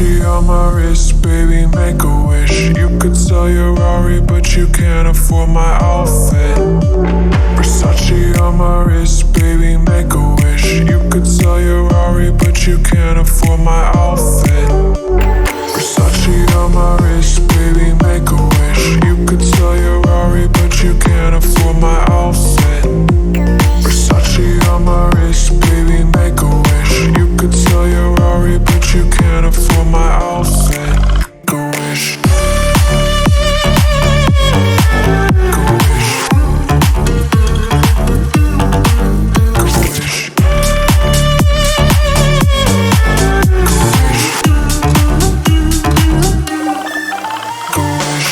Versace on my wrist, baby, make a wish. You could sell your Rari, but you can't afford my outfit. Versace on my wrist, baby, make a wish. You could sell your Rari, but you can't afford my outfit. Versace on my wrist, baby, make a wish. You could sell your Rari, but you can't afford my outfit. Versace on my wrist, baby, make a wish. You could sell your Rari, but you can't afford my outfit. Go wish. Go wish. Go wish. Go wish.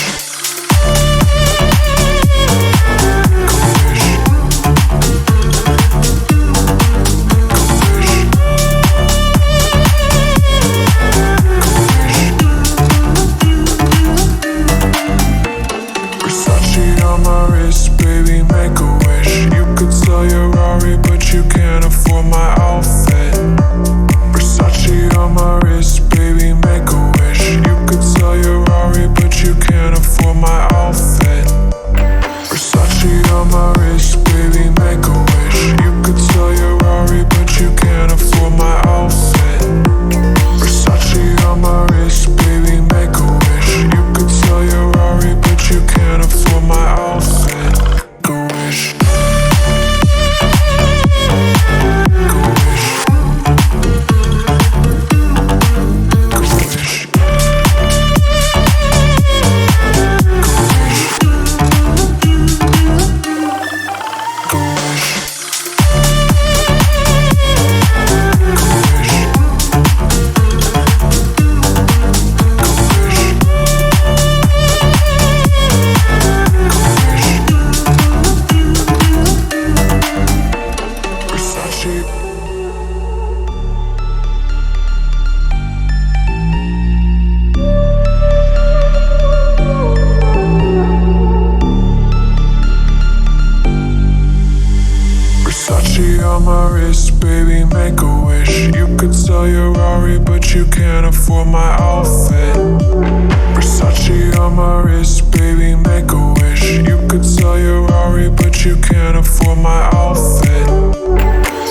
Versace on my wrist, baby, make a wish. You could sell your Rari, but you can't afford my outfit. Versace on my wrist, baby, make a wish. You could sell your Rari, but you can't afford my outfit. Versace on my wrist, baby, make a wish. You could sell your Rari, but you can't afford my outfit. Versace on my wrist, baby, make a wish. You could sell your Rari, but you can't afford my outfit. Go wish. Go wish. Go wish. Go wish. Versace. Versace on my wrist, baby, make a wish. You could sell your Rari, but you can't afford my outfit. Versace on my wrist, baby, make a wish. You could sell your Rari, but you can't afford my outfit.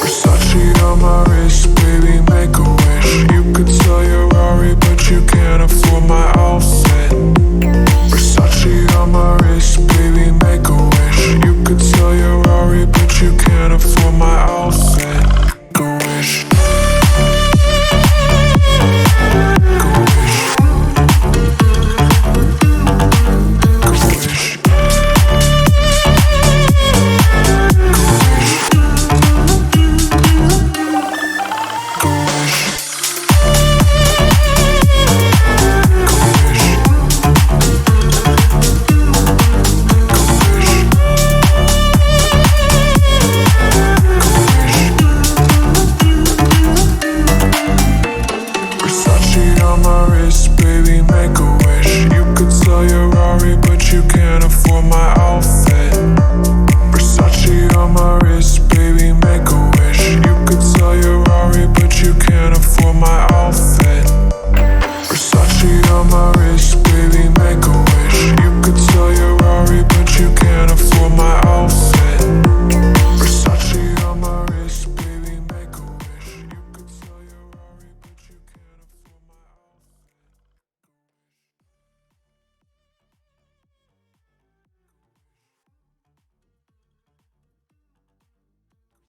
Versace on my wrist, baby, make a wish. You could sell your Rari, but you can't afford my outfit. Versace on my wrist, baby, make a wish. You could sell your Rari, but you can't afford my outfit. Go wish. Go wish. Go wish. Go wish. Versace on my wrist,